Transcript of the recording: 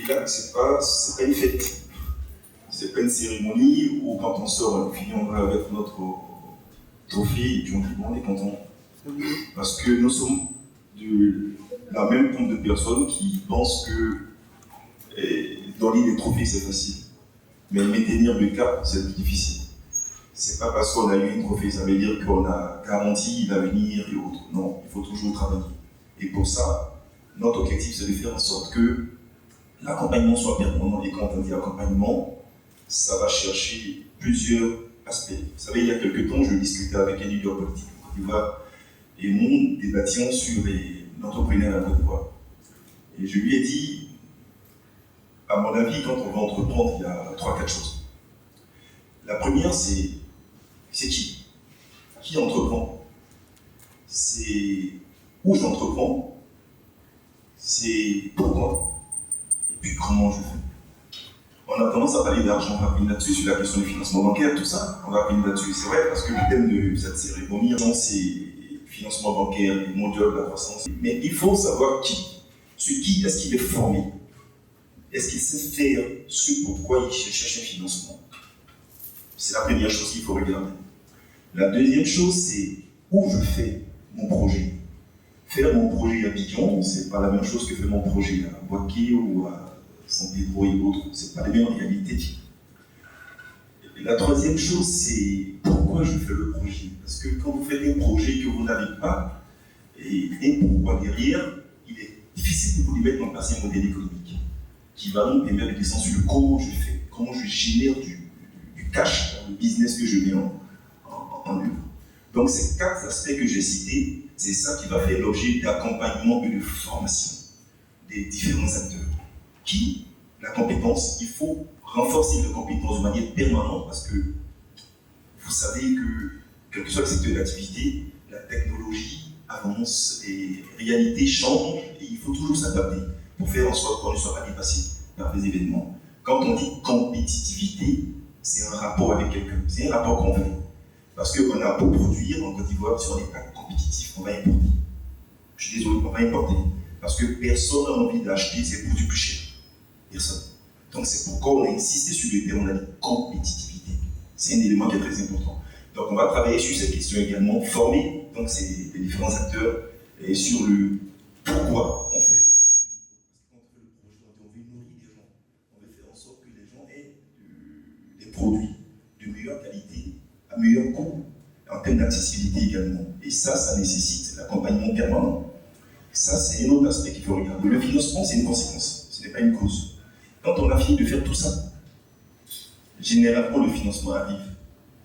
Et là, c'est pas une fête. C'est pas une cérémonie où quand on sort, on finit, on va avec notre trophée et puis on dit bon, on est content. Parce que nous sommes de la même groupe de personnes qui pensent que donner des trophées c'est facile. Mais maintenir le cap, c'est plus difficile. C'est pas parce qu'on a eu un trophée, ça veut dire qu'on a garanti l'avenir et autres. Non, il faut toujours travailler. Et pour ça, notre objectif, c'est de faire en sorte que l'accompagnement soit permanent. Et quand on dit accompagnement, ça va chercher plusieurs aspects. Vous savez, il y a quelques temps, je discutais avec un leader politique en Côte d'Ivoire et nous débattions sur l'entrepreneuriat en Côte d'Ivoire. Et je lui ai dit, à mon avis, quand on va entreprendre, il y a 3-4 choses. La première, c'est qui? Qui entreprend? C'est où j'entreprends? C'est pourquoi? Et puis comment je fais? On a tendance à parler d'argent, on va venir là-dessus, sur la question du financement bancaire, tout ça. On va venir là-dessus, c'est vrai, parce que le thème de cette cérémonie, c'est financement bancaire, les mondiaux de la croissance. Mais il faut savoir qui. Qui est-ce qu'il est formé? Est-ce qu'il sait faire ce pourquoi il cherche un financement? C'est la première chose qu'il faut regarder. La deuxième chose, c'est où je fais mon projet. Faire mon projet à Abidjan, c'est pas la même chose que faire mon projet à Boaké ou à San Pedro et autres. C'est pas les mêmes réalités. Et la troisième chose, c'est pourquoi je fais le projet. Parce que quand vous faites un projet que vous n'avez pas, et pourquoi derrière, il est difficile de vous mettre en place un modèle économique qui va nous permettre de descendre sur le comment je fais, comment je génère du cash dans le business que je mets en œuvre. Donc ces 4 aspects que j'ai cités, c'est ça qui va faire l'objet d'accompagnement et de formation des différents acteurs. Qui? La compétence, il faut renforcer les compétences de manière permanente parce que vous savez que, quel que soit le secteur d'activité, la technologie avance, les réalités changent et il faut toujours s'adapter pour faire en sorte qu'on ne soit pas dépassé par les événements. Quand on dit compétitivité, c'est un rapport avec quelqu'un, c'est un rapport qu'on fait. Parce qu'on a beau produire en Côte d'Ivoire, si on n'est pas compétitif, on va importer. Je suis désolé, on va importer. Parce que personne n'a envie d'acheter ses produits plus chers. Personne. Donc c'est pourquoi on a insisté sur le terme, on a dit compétitivité. C'est un élément qui est très important. Donc on va travailler sur cette question également, former, donc c'est les différents acteurs, et sur le pourquoi on fait. Parce que quand on fait le projet, on veut nourrir des gens. On veut faire en sorte que les gens aient des produits de meilleure qualité, à meilleur coût, en termes d'accessibilité également. Et ça nécessite l'accompagnement permanent. Ça, c'est un autre aspect qu'il faut regarder. Le financement, c'est une conséquence, ce n'est pas une cause. Quand on a fini de faire tout ça, généralement, le financement arrive.